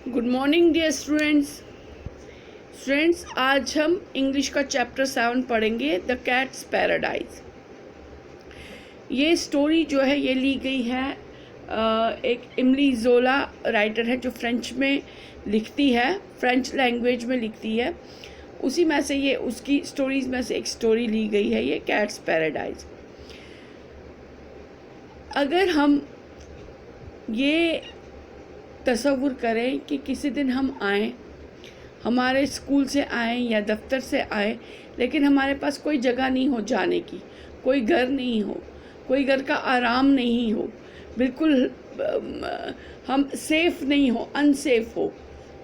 Good morning dear students, आज हम English का चैप्टर 7 पढ़ेंगे, द कैट्स पैराडाइज। ये स्टोरी जो है ये ली गई है एक इमली ज़ोला राइटर है जो फ्रेंच में लिखती है, फ्रेंच लैंग्वेज में लिखती है। उसी में से ये उसकी स्टोरीज़ में से एक स्टोरी ली गई है, ये कैट्स पैराडाइज। अगर हम ये तसव्वुर करें कि किसी दिन हम आएँ, हमारे स्कूल से आएँ या दफ्तर से आएँ, लेकिन हमारे पास कोई जगह नहीं हो जाने की, कोई घर नहीं हो, कोई घर का आराम नहीं हो, बिल्कुल हम सेफ़ नहीं हो, अनसेफ हो,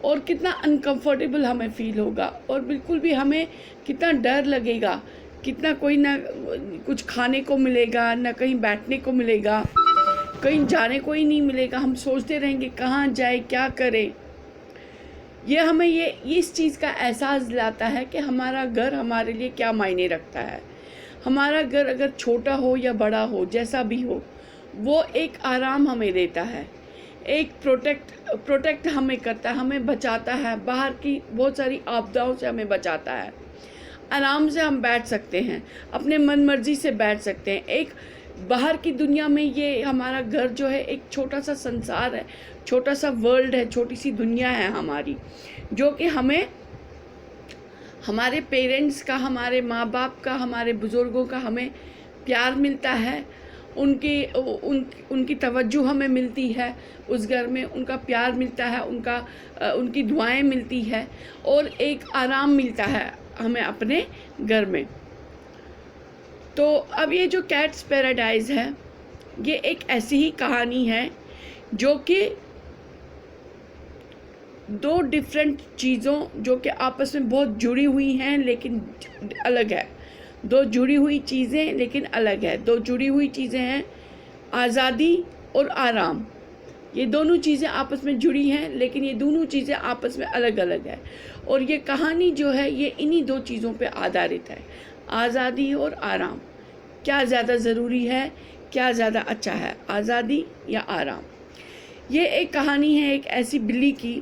और कितना अनकंफर्टेबल हमें फ़ील होगा, और बिल्कुल भी हमें कितना डर लगेगा, कितना कोई ना कुछ खाने को मिलेगा, ना कहीं बैठने को मिलेगा, कहीं जाने को ही नहीं मिलेगा। हम सोचते रहेंगे कहाँ जाए, क्या करें। ये हमें ये इस चीज़ का एहसास दिलाता है कि हमारा घर हमारे लिए क्या मायने रखता है। हमारा घर अगर छोटा हो या बड़ा हो, जैसा भी हो, वो एक आराम हमें देता है, एक प्रोटेक्ट हमें करता है, हमें बचाता है, बाहर की बहुत सारी आपदाओं से हमें बचाता है। आराम से हम बैठ सकते हैं, अपने मन मर्जी से बैठ सकते हैं। एक बाहर की दुनिया में ये हमारा घर जो है एक छोटा सा संसार है, छोटा सा वर्ल्ड है, छोटी सी दुनिया है हमारी, जो कि हमें हमारे पेरेंट्स का, हमारे माँ बाप का, हमारे बुज़ुर्गों का हमें प्यार मिलता है, उनकी तवज्जो हमें मिलती है, उस घर में उनका प्यार मिलता है, उनकी दुआएं मिलती है, और एक आराम मिलता है हमें अपने घर में। तो अब ये जो कैट्स पैराडाइज है, ये एक ऐसी ही कहानी है जो कि दो डिफरेंट चीज़ों जो कि आपस में बहुत जुड़ी हुई हैं लेकिन अलग है। दो जुड़ी हुई चीज़ें लेकिन अलग है। दो जुड़ी हुई चीज़ें हैं आज़ादी और आराम। ये दोनों चीज़ें आपस में जुड़ी हैं लेकिन ये दोनों चीज़ें आपस में अलग अलग है। और ये कहानी जो है ये इन्हीं दो चीज़ों पे आधारित है, आज़ादी और आराम। क्या ज़्यादा ज़रूरी है, क्या ज़्यादा अच्छा है, आज़ादी या आराम। ये एक कहानी है एक ऐसी बिल्ली की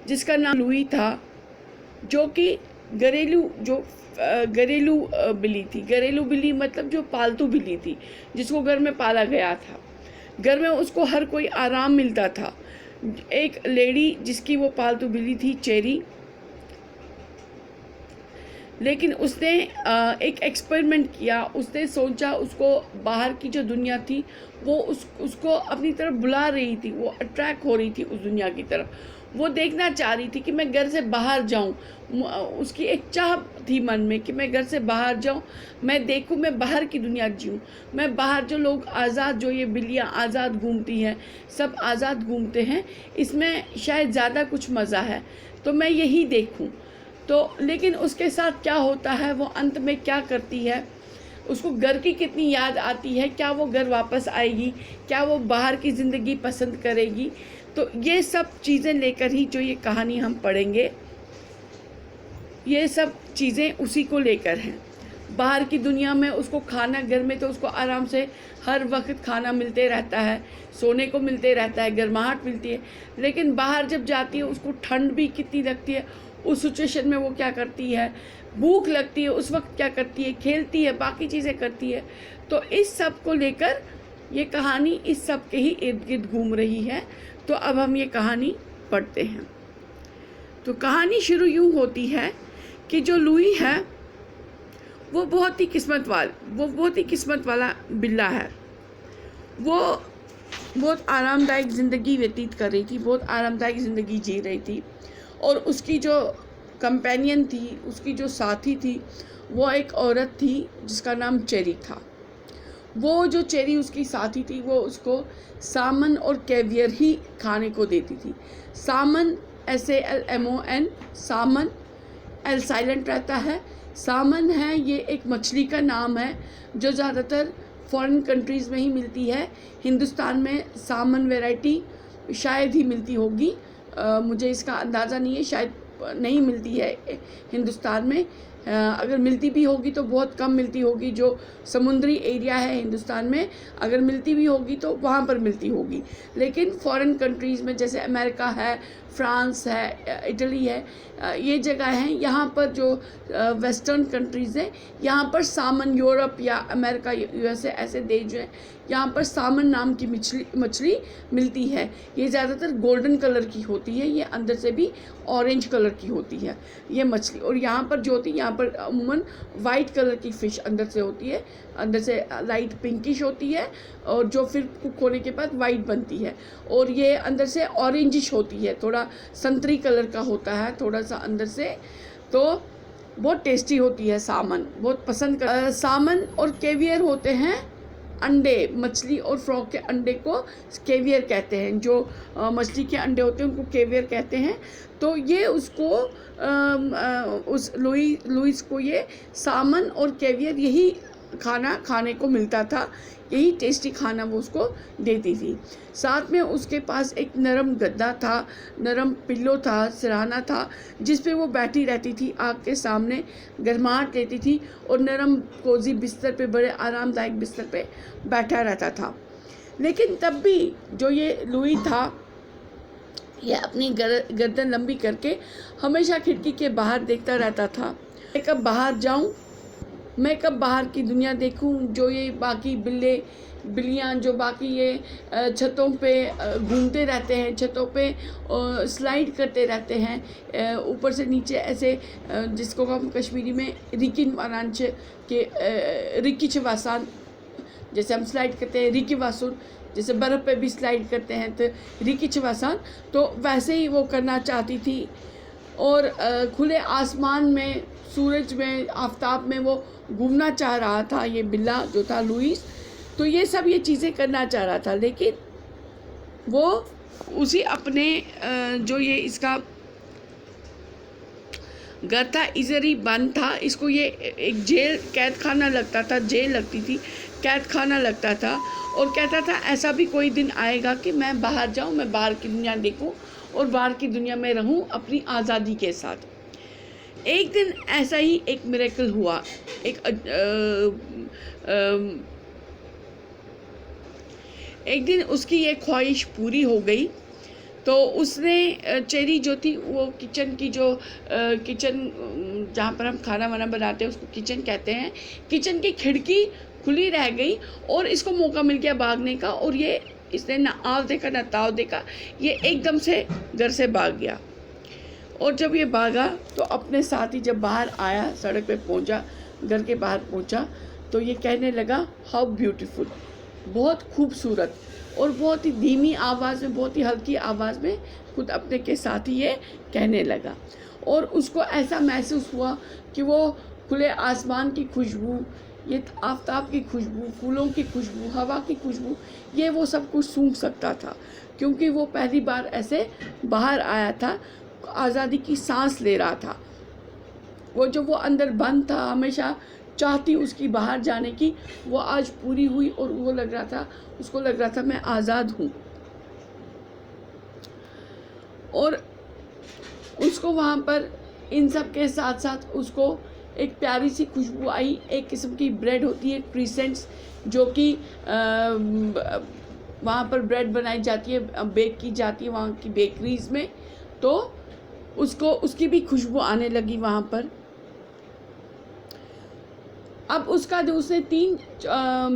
जिसका नाम लुई था, जो कि घरेलू बिल्ली थी। घरेलू बिल्ली मतलब जो पालतू बिल्ली थी, जिसको घर में पाला गया था। घर में उसको हर कोई आराम मिलता था। एक लेडी जिसकी वो पालतू बिल्ली थी, चेरी, लेकिन उसने एक एक्सपेरिमेंट किया। उसने सोचा, उसको बाहर की जो दुनिया थी वो उसको अपनी तरफ बुला रही थी, वो अट्रैक्ट हो रही थी उस दुनिया की तरफ। वो देखना चाह रही थी कि मैं घर से बाहर जाऊं। उसकी एक चाह थी मन में कि मैं घर से बाहर जाऊं, मैं देखूं, मैं बाहर की दुनिया जीऊं, मैं बाहर जो लोग आज़ाद, जो ये बिल्लियाँ आज़ाद घूमती हैं, सब आज़ाद घूमते हैं, इसमें शायद ज़्यादा कुछ मज़ा है, तो मैं यही देखूं। तो लेकिन उसके साथ क्या होता है, वो अंत में क्या करती है, उसको घर की कितनी याद आती है, क्या वो घर वापस आएगी, क्या वो बाहर की ज़िंदगी पसंद करेगी। तो ये सब चीज़ें लेकर ही जो ये कहानी हम पढ़ेंगे, ये सब चीज़ें उसी को लेकर हैं। बाहर की दुनिया में उसको खाना, घर में तो उसको आराम से हर वक्त खाना मिलते रहता है, सोने को मिलते रहता है, गर्माहट मिलती है। लेकिन बाहर जब जाती है उसको ठंड भी कितनी लगती है। उस सिचुएशन में वो क्या करती है, भूख लगती है, उस वक्त क्या करती है, खेलती है, बाकी चीज़ें करती है। तो इस सब को लेकर ये कहानी इस सब के ही इर्द गिर्द घूम रही है। तो अब हम ये कहानी पढ़ते हैं। तो कहानी शुरू यूँ होती है कि जो लुई है वो बहुत ही किस्मत वाला बिल्ला है। वो बहुत आरामदायक ज़िंदगी व्यतीत कर रही थी, बहुत आरामदायक ज़िंदगी जी रही थी। और उसकी जो कंपेनियन थी, उसकी जो साथी थी, वो एक औरत थी जिसका नाम चेरी था। वो जो चेरी उसकी साथी थी, वो उसको सामन और कैवियर ही खाने को देती थी। सामन, SALMON, सामन, एल साइलेंट रहता है। सामन है, ये एक मछली का नाम है जो ज़्यादातर फॉरेन कंट्रीज़ में ही मिलती है। हिंदुस्तान में सामन वैरायटी शायद ही मिलती होगी, मुझे इसका अंदाज़ा नहीं है, शायद नहीं मिलती है हिंदुस्तान में। अगर मिलती भी होगी तो बहुत कम मिलती होगी। जो समुद्री एरिया है हिंदुस्तान में, अगर मिलती भी होगी तो वहाँ पर मिलती होगी। लेकिन फॉरेन कंट्रीज़ में जैसे अमेरिका है, फ्रांस है, इटली है, ये जगह हैं, यहाँ पर जो वेस्टर्न कंट्रीज़ हैं, यहाँ पर सामन, यूरोप या अमेरिका, यूएसए ऐसे देश जो हैं, यहाँ पर सामन नाम की मछली मिलती है। ये ज़्यादातर गोल्डन कलर की होती है, ये अंदर से भी ऑरेंज कलर की होती है ये मछली। और यहाँ पर जो होती है, यहाँ पर अमूमन वाइट कलर की फ़िश अंदर से होती है, अंदर से लाइट पिंकिश होती है, और जो फिर कुक होने के बाद वाइट बनती है। और ये अंदर से ऑरेंजिश होती है, थोड़ा संतरी कलर का होता है थोड़ा सा अंदर से। तो बहुत टेस्टी होती है सामन, बहुत पसंद कर। सामन और केवियर होते हैं अंडे, मछली और फ्रॉग के अंडे को केवियर कहते हैं। जो मछली के अंडे होते हैं उनको केवियर कहते हैं। तो ये उसको उस लुइस को ये सामन और केवियर यही खाना खाने को मिलता था, यही टेस्टी खाना वो उसको देती थी। साथ में उसके पास एक नरम गद्दा था, नरम पिल्लो था, सिरहाना था, जिस पे वो बैठी रहती थी, आग के सामने गर्माहट लेती थी और नरम कोजी बिस्तर पे, बड़े आरामदायक बिस्तर पे बैठा रहता था। लेकिन तब भी जो ये लुई था, ये अपनी गर्दन लंबी करके हमेशा खिड़की के बाहर देखता रहता था। मैं कब बाहर जाऊं, मैं कब बाहर की दुनिया देखूं। जो ये बाकी बिल्लियाँ जो बाकी ये छतों पे घूमते रहते हैं, छतों पे स्लाइड करते रहते हैं ऊपर से नीचे ऐसे, जिसको हम कश्मीरी में रिकिन वारांच के रिकिच वासान, जैसे हम स्लाइड करते हैं रिकी वासुन, जैसे बर्फ़ पे भी स्लाइड करते हैं तो रिकिच वासान, तो वैसे ही वो करना चाहती थी। और खुले आसमान में, सूरज में, आफताब में वो घूमना चाह रहा था ये बिल्ला जो था लुइस। तो ये सब ये चीज़ें करना चाह रहा था, लेकिन वो उसी अपने जो ये इसका घर था, इजरी बंद था, इसको ये एक जेल, कैद खाना लगता था, जेल लगती थी, कैद खाना लगता था। और कहता था ऐसा भी कोई दिन आएगा कि मैं बाहर जाऊं, मैं बाहर की दुनिया देखूं और बाहर की दुनिया में रहूं अपनी आज़ादी के साथ। एक दिन ऐसा ही एक मिरेकल हुआ। एक दिन उसकी ये ख्वाहिश पूरी हो गई। तो उसने चेरी जो थी, वो किचन की जो किचन जहाँ पर हम खाना वाना बनाते हैं उसको किचन कहते हैं, किचन की खिड़की खुली रह गई और इसको मौका मिल गया भागने का। और ये इसने ना आव देखा ना ताव देखा, ये एकदम से घर से भाग गया। और जब ये भागा तो अपने साथ ही जब बाहर आया, सड़क पे पहुंचा, घर के बाहर पहुंचा, तो ये कहने लगा हाउ ब्यूटीफुल, बहुत खूबसूरत। और बहुत ही धीमी आवाज़ में, बहुत ही हल्की आवाज़ में खुद अपने के साथ ही ये कहने लगा। और उसको ऐसा महसूस हुआ कि वो खुले आसमान की खुशबू, ये आफताब की खुशबू, फूलों की खुशबू, हवा की खुशबू, ये वो सब कुछ सूंघ सकता था, क्योंकि वो पहली बार ऐसे बाहर आया था, आज़ादी की सांस ले रहा था। वो जो वो अंदर बंद था, हमेशा चाहती उसकी बाहर जाने की, वो आज पूरी हुई। और वो लग रहा था, उसको लग रहा था मैं आज़ाद हूँ। और उसको वहाँ पर इन सब के साथ साथ उसको एक प्यारी सी खुशबू आई। एक किस्म की ब्रेड होती है क्रिसेंट्स, जो कि वहाँ पर ब्रेड बनाई जाती है, बेक की जाती है वहाँ की बेकरीज़ में। तो उसको उसकी भी खुशबू आने लगी वहाँ पर। अब उसका जो उसने तीन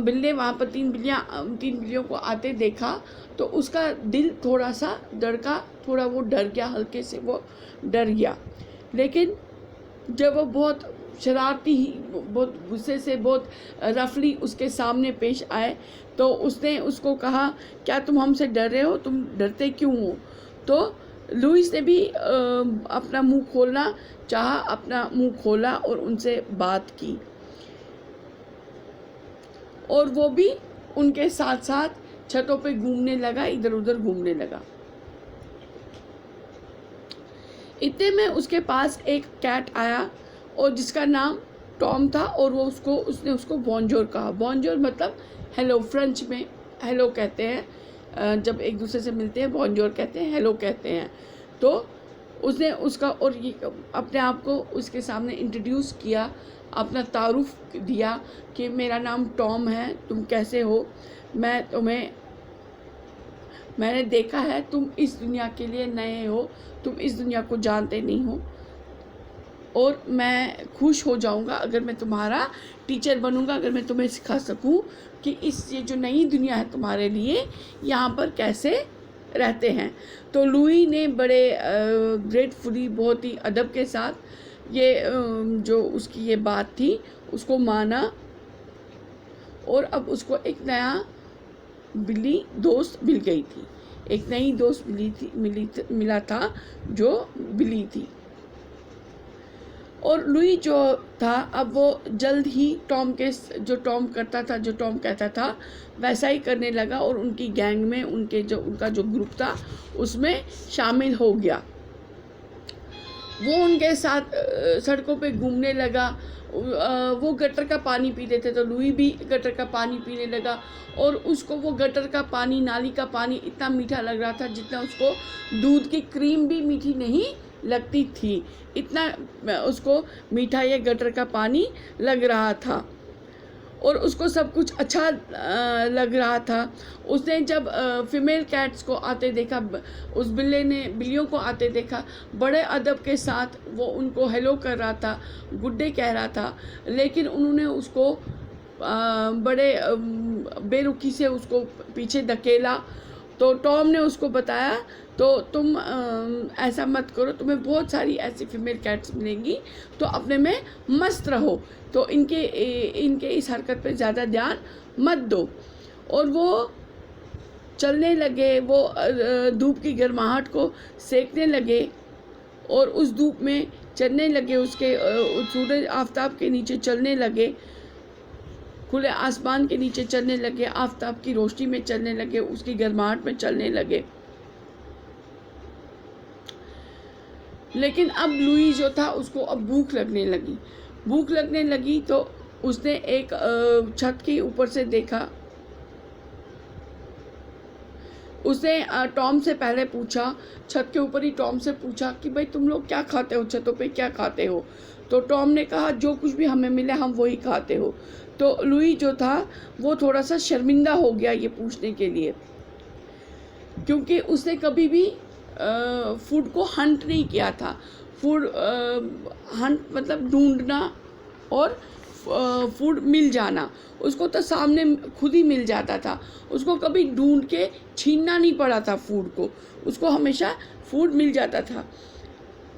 बिल्ले वहाँ पर, तीन बिल्लियों को आते देखा, तो उसका दिल थोड़ा सा धड़का, थोड़ा वो डर गया, हल्के से वो डर गया। लेकिन जब वो बहुत शरारती, बहुत गुस्से से, बहुत रफली उसके सामने पेश आए, तो उसने उसको कहा क्या तुम हमसे डर रहे हो, तुम डरते क्यों हो। तो लुइस ने भी अपना मुंह खोलना चाहा, अपना मुंह खोला और उनसे बात की। और वो भी उनके साथ साथ छतों पे घूमने लगा, इधर उधर घूमने लगा। इतने में उसके पास एक कैट आया और जिसका नाम टॉम था। और वो उसने उसको बॉन्जोर कहा। बॉन्जोर मतलब हेलो, फ्रेंच में हेलो कहते हैं, जब एक दूसरे से मिलते हैं बॉन्जोर कहते हैं, हेलो कहते हैं। तो उसने उसका और ये अपने आप को उसके सामने इंट्रोड्यूस किया, अपना तारुफ दिया कि मेरा नाम टॉम है, तुम कैसे हो, मैंने देखा है तुम इस दुनिया के लिए नए हो, तुम इस दुनिया को जानते नहीं हो, और मैं खुश हो जाऊंगा अगर मैं तुम्हारा टीचर बनूंगा, अगर मैं तुम्हें सिखा सकूं कि ये जो नई दुनिया है तुम्हारे लिए, यहाँ पर कैसे रहते हैं। तो लुई ने बड़े ग्रेटफुली, बहुत ही अदब के साथ ये जो उसकी ये बात थी उसको माना, और अब उसको एक नया बिल्ली दोस्त मिल गई थी, एक नई दोस्त मिला था जो बिल्ली थी। और लुई जो था अब वो जल्द ही टॉम करता था, जो टॉम कहता था वैसा ही करने लगा, और उनकी गैंग में उनका जो ग्रुप था उसमें शामिल हो गया। वो उनके साथ सड़कों पे घूमने लगा। वो गटर का पानी पीते थे तो लुई भी गटर का पानी पीने लगा, और उसको वो गटर का पानी, नाली का पानी इतना मीठा लग रहा था जितना उसको दूध की क्रीम भी मीठी नहीं लगती थी, इतना उसको मीठा ये गटर का पानी लग रहा था, और उसको सब कुछ अच्छा लग रहा था। उसने जब फीमेल कैट्स को आते देखा, उस बिल्लियों को आते देखा, बड़े अदब के साथ वो उनको हेलो कर रहा था, गुड डे कह रहा था, लेकिन उन्होंने उसको बड़े बेरुखी से उसको पीछे धकेला। तो टॉम ने उसको बताया, तो तुम ऐसा मत करो, तुम्हें बहुत सारी ऐसी फीमेल कैट्स मिलेंगी, तो अपने में मस्त रहो, तो इनके इस हरकत पे ज़्यादा ध्यान मत दो। और वो चलने लगे, वो धूप की गर्माहट को सेकने लगे, और उस धूप में चलने लगे, उसके सूरज आफताब के नीचे चलने लगे, खुले आसमान के नीचे चलने लगे, आफताब की रोशनी में चलने लगे, उसकी गर्माहट में चलने लगे। लेकिन अब लुई जो था उसको अब भूख लगने लगी, तो उसने एक छत के ऊपर से देखा। उसने टॉम से पहले पूछा, छत के ऊपर ही टॉम से पूछा कि भाई तुम लोग क्या खाते हो, छतों पे क्या खाते हो। तो टॉम ने कहा जो कुछ भी हमें मिले हम वही खाते हो। तो लुई जो था वो थोड़ा सा शर्मिंदा हो गया ये पूछने के लिए, क्योंकि उसने कभी भी फूड को हंट नहीं किया था। हंट मतलब ढूंढना, और फूड मिल जाना, उसको तो सामने खुद ही मिल जाता था, उसको कभी ढूंढ के छीनना नहीं पड़ा था फूड को, उसको हमेशा फूड मिल जाता था।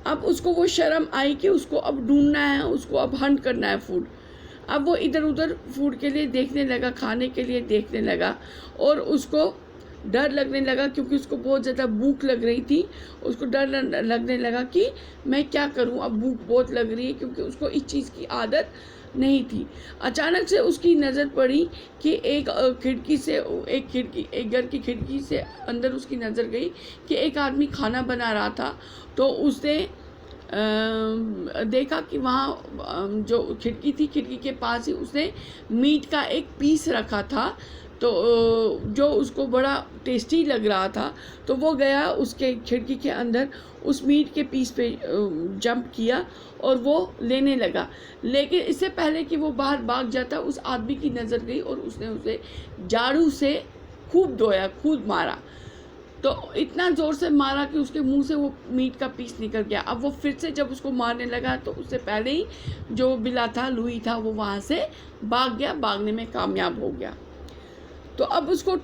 अब उसको वो शर्म आई कि उसको अब ढूंढना है, उसको अब हंट करना है फूड। अब वो इधर उधर फूड के लिए देखने लगा, खाने के लिए देखने लगा, और उसको डर लगने लगा क्योंकि उसको बहुत ज़्यादा भूख लग रही थी। उसको डर लगने लगा कि मैं क्या करूं, अब भूख बहुत लग रही है, क्योंकि उसको इस चीज़ की आदत नहीं थी। अचानक से उसकी नज़र पड़ी कि एक घर की खिड़की से अंदर उसकी नज़र गई कि एक आदमी खाना बना रहा था। तो उसने देखा कि वहाँ जो खिड़की थी, खिड़की के पास ही उसने मीट का एक पीस रखा था, तो जो उसको बड़ा टेस्टी लग रहा था। तो वो गया उसके खिड़की के अंदर, उस मीट के पीस पे जंप किया और वो लेने लगा। लेकिन इससे पहले कि वो बाहर भाग जाता, उस आदमी की नज़र गई और उसने उसे झाड़ू से खूब धोया, खूब मारा। तो इतना ज़ोर से मारा कि उसके मुंह से वो मीट का पीस निकल गया। अब वो फिर से जब उसको मारने लगा तो उससे पहले ही जो बिल्ला था, लुई था, वो वहाँ से भाग गया, भागने में कामयाब हो गया। तो अब उसको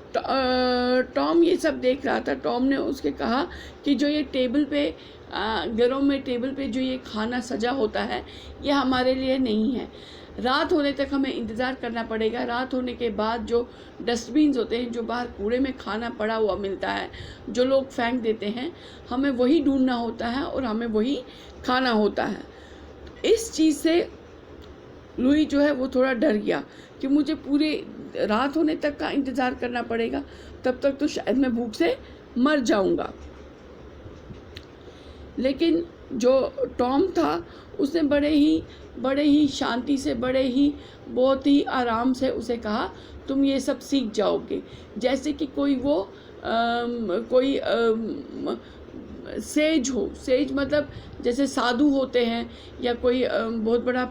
टॉम ये सब देख रहा था। टॉम ने उसके कहा कि जो ये टेबल पे घरों में टेबल पे जो ये खाना सजा होता है, ये हमारे लिए नहीं है। रात होने तक हमें इंतज़ार करना पड़ेगा। रात होने के बाद जो डस्टबिन्स होते हैं, जो बाहर कूड़े में खाना पड़ा हुआ मिलता है, जो लोग फेंक देते हैं, हमें वही ढूंढना होता है और हमें वही खाना होता है। इस चीज़ से लुई जो है वो थोड़ा डर गया कि मुझे पूरे रात होने तक का इंतज़ार करना पड़ेगा, तब तक तो शायद मैं भूख से मर जाऊंगा। लेकिन जो टॉम था उसने बड़े ही शांति से, बहुत ही आराम से उसे कहा, तुम ये सब सीख जाओगे। जैसे कि कोई सेज हो। सेज मतलब जैसे साधु होते हैं या कोई बहुत बड़ा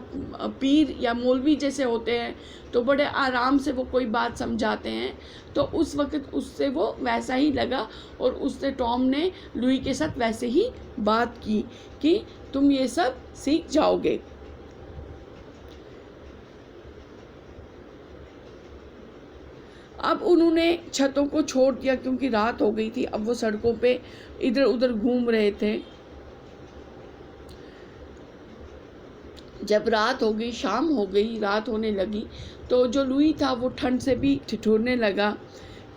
पीर या मौलवी जैसे होते हैं, तो बड़े आराम से वो कोई बात समझाते हैं। तो उस वक़्त उससे वो वैसा ही लगा और उससे टॉम ने लुई के साथ वैसे ही बात की कि तुम ये सब सीख जाओगे। अब उन्होंने छतों को छोड़ दिया क्योंकि रात हो गई थी। अब वो सड़कों पे इधर उधर घूम रहे थे। जब रात हो गई, शाम हो गई, रात होने लगी, तो जो लुई था वो ठंड से भी ठिठुरने लगा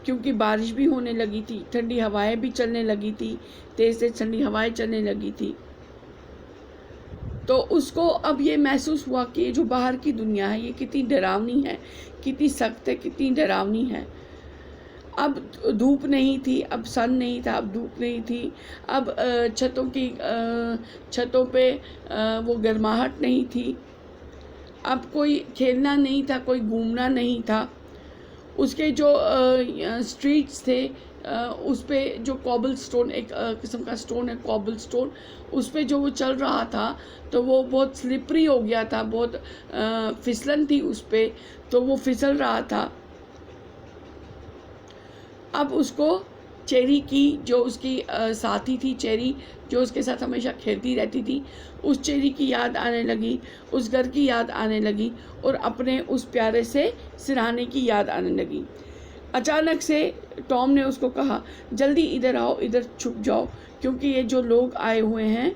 क्योंकि बारिश भी होने लगी थी, ठंडी हवाएं भी चलने लगी थी, तेज़ तेज़ ठंडी हवाएं चलने लगी थी। तो उसको अब ये महसूस हुआ कि ये जो बाहर की दुनिया है ये कितनी डरावनी है, कितनी सख्त है, कितनी डरावनी है। अब धूप नहीं थी, अब सन नहीं था, अब धूप नहीं थी। अब छतों पे वो गर्माहट नहीं थी। अब कोई खेलना नहीं था, कोई घूमना नहीं था। उसके जो स्ट्रीट्स थे, उस पे जो कॉबल स्टोन, एक किस्म का स्टोन है कॉबल स्टोन, उस पे जो वो चल रहा था तो वो बहुत स्लिपरी हो गया था, बहुत फिसलन थी उस पे, तो वो फिसल रहा था। अब उसको चेरी की, जो उसकी साथी थी, चेरी जो उसके साथ हमेशा खेलती रहती थी, उस चेरी की याद आने लगी, उस घर की याद आने लगी और अपने उस प्यारे से सिरहाने की याद आने लगी। अचानक से टॉम ने उसको कहा, जल्दी इधर आओ, इधर छुप जाओ, क्योंकि ये जो लोग आए हुए हैं,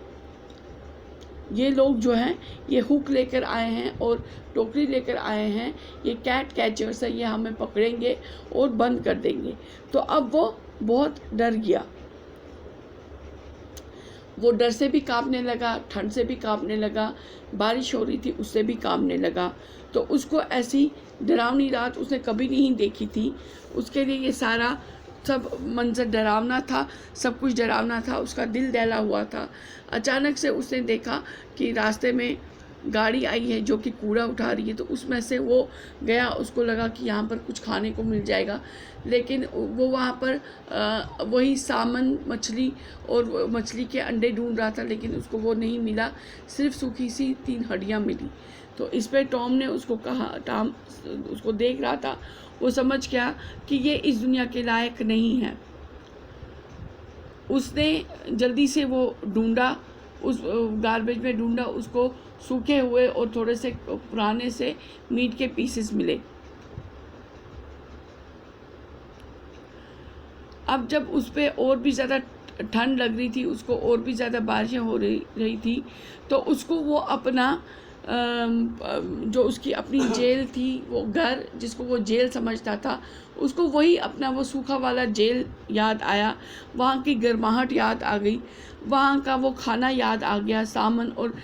ये लोग जो हैं ये हुक लेकर आए हैं और टोकरी लेकर आए हैं, ये कैट कैचर्स है, ये हमें पकड़ेंगे और बंद कर देंगे। तो अब वो बहुत डर गया। वो डर से भी कांपने लगा, ठंड से भी कांपने लगा, बारिश हो रही थी उससे भी कांपने लगा। तो उसको ऐसी डरावनी रात उसने कभी नहीं देखी थी। उसके लिए ये सारा सब मंजर डरावना था, सब कुछ डरावना था, उसका दिल दहला हुआ था। अचानक से उसने देखा कि रास्ते में गाड़ी आई है जो कि कूड़ा उठा रही है, तो उसमें से वो गया। उसको लगा कि यहाँ पर कुछ खाने को मिल जाएगा, लेकिन वो वहाँ पर वही सामन मछली और मछली के अंडे ढूंढ रहा था, लेकिन उसको वो नहीं मिला, सिर्फ सूखी सी 3 हड्डियाँ मिली। तो इस पर टॉम ने उसको कहा, टॉम उसको देख रहा था, वो समझ गया कि ये इस दुनिया के लायक नहीं है। उसने जल्दी से वो ढूंढा, उस गार्बेज में ढूंढा, उसको सूखे हुए और थोड़े से पुराने से मीट के पीसेस मिले। अब जब उस पर और भी ज़्यादा ठंड लग रही थी, उसको और भी ज़्यादा बारिशें हो रही थी, तो उसको वो अपना जो उसकी अपनी जेल थी, वो घर जिसको वो जेल समझता था, उसको वही अपना वो सूखा वाला जेल याद आया। वहाँ की गर्माहट याद आ गई, वहाँ का वो खाना याद आ गया, सामन और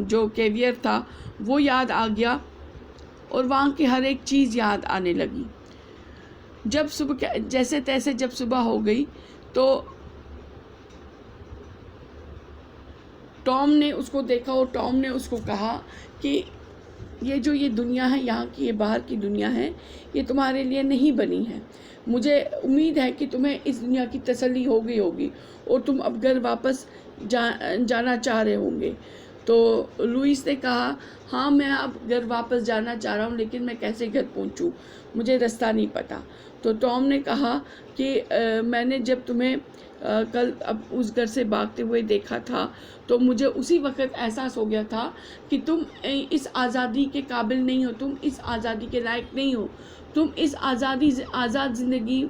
जो कैवियर था वो याद आ गया, और वहाँ की हर एक चीज़ याद आने लगी। जब सुबह जैसे तैसे जब सुबह हो गई, तो टॉम ने उसको देखा और टॉम ने उसको कहा कि ये दुनिया है, यहाँ की ये बाहर की दुनिया है, ये तुम्हारे लिए नहीं बनी है। मुझे उम्मीद है कि तुम्हें इस दुनिया की तसल्ली हो गई होगी और तुम अब घर वापस जाना चाह रहे होंगे। तो लुइस ने कहा, हाँ मैं अब घर वापस जाना चाह रहा हूँ, लेकिन मैं कैसे घर पहुँचूँ, मुझे रास्ता नहीं पता। तो टॉम ने कहा कि मैंने जब तुम्हें कल अब उस घर से भागते हुए देखा था, तो मुझे उसी वक्त एहसास हो गया था कि तुम इस आज़ादी के काबिल नहीं हो, तुम इस आज़ादी के लायक नहीं हो, तुम इस आज़ाद ज़िंदगी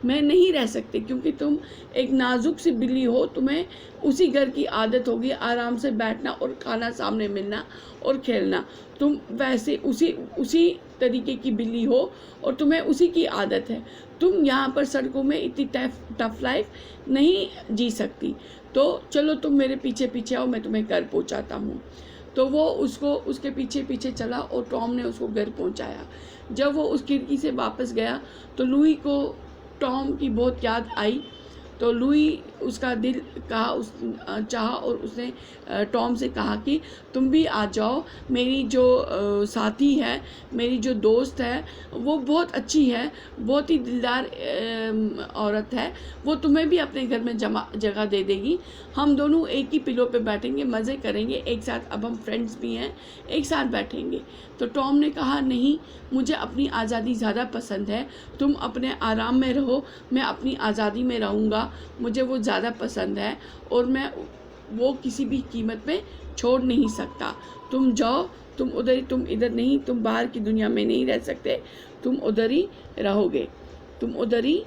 में नहीं रह सकते, क्योंकि तुम एक नाजुक सी बिल्ली हो। तुम्हें उसी घर की आदत होगी, आराम से बैठना और खाना सामने मिलना और खेलना। तुम वैसे उसी तरीके की बिल्ली हो और तुम्हें उसी की आदत है। तुम यहाँ पर सड़कों में इतनी टफ लाइफ नहीं जी सकती। तो चलो तुम मेरे पीछे पीछे आओ, मैं तुम्हें घर पहुँचाता हूँ। तो वो उसके पीछे पीछे चला और टॉम ने उसको घर पहुँचाया। जब वो उस खिड़की से वापस गया तो लुई को टॉम की बहुत याद आई तो लुई उसका दिल चाहा और उसने टॉम से कहा कि तुम भी आ जाओ, मेरी जो साथी है, मेरी जो दोस्त है, वो बहुत अच्छी है, बहुत ही दिलदार औरत है, वो तुम्हें भी अपने घर में जगह दे देगी, हम दोनों एक ही पिलो पे बैठेंगे, मज़े करेंगे एक साथ, अब हम फ्रेंड्स भी हैं, एक साथ बैठेंगे। तो टॉम ने कहा नहीं, मुझे अपनी आज़ादी ज़्यादा पसंद है, तुम अपने आराम में रहो, मैं अपनी आज़ादी में रहूँगा, मुझे वो ज़्यादा पसंद है और मैं वो किसी भी कीमत पे छोड़ नहीं सकता। तुम जाओ, तुम उधर, तुम इधर नहीं, तुम बाहर की दुनिया में नहीं रह सकते, तुम उधर ही रहोगे, तुम उधर ही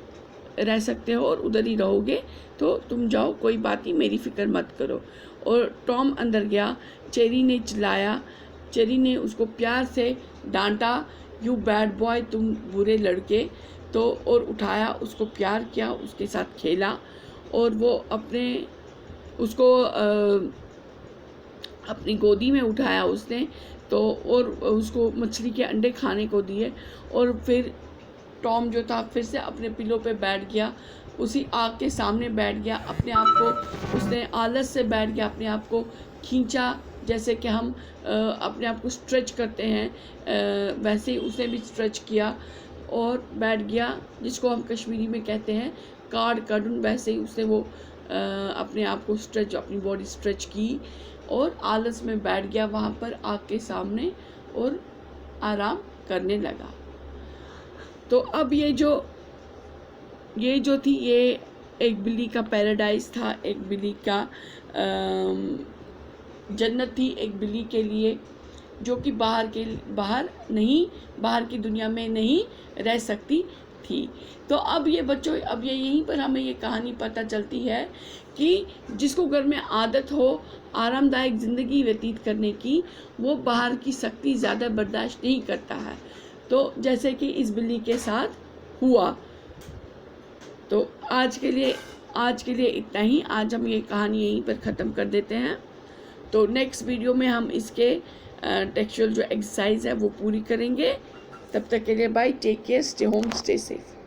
रह सकते हो और उधर ही रहोगे, तो तुम जाओ, कोई बात नहीं, मेरी फ़िक्र मत करो। और टॉम अंदर गया, चेरी ने चिल्लाया, चेरी ने उसको प्यार से डांटा, यू बैड बॉय, तुम बुरे लड़के, तो और उठाया, उसको प्यार किया, उसके साथ खेला और वो उसको अपनी गोदी में उठाया उसने, तो और उसको मछली के अंडे खाने को दिए। और फिर टॉम जो था फिर से अपने पिलो पे बैठ गया, उसी आग के सामने बैठ गया, अपने आप को उसने आलस से बैठ गया, अपने आप को खींचा, जैसे कि हम अपने आप को स्ट्रेच करते हैं, वैसे ही उसने भी स्ट्रेच किया और बैठ गया, जिसको हम कश्मीरी में कहते हैं कार्ड काडून, वैसे ही उसने वो अपने आप को स्ट्रेच, अपनी बॉडी स्ट्रेच की और आलस में बैठ गया वहाँ पर आग के सामने और आराम करने लगा। तो अब ये जो थी, ये एक बिल्ली का पैराडाइज था, एक बिल्ली का जन्नत थी एक बिल्ली के लिए, जो कि बाहर की दुनिया में नहीं रह सकती थी। तो अब ये बच्चों, अब ये यहीं पर हमें ये कहानी पता चलती है कि जिसको घर में आदत हो आरामदायक ज़िंदगी व्यतीत करने की, वो बाहर की सख्ती ज़्यादा बर्दाश्त नहीं करता है। तो जैसे कि इस बिल्ली के साथ हुआ। तो आज के लिए इतना ही। आज हम ये कहानी यहीं पर ख़त्म कर देते हैं। तो नेक्स्ट वीडियो में हम इसके टेक्सचुअल जो एक्सरसाइज है वो पूरी करेंगे। तब तक के लिए bye, take care, stay home, stay safe.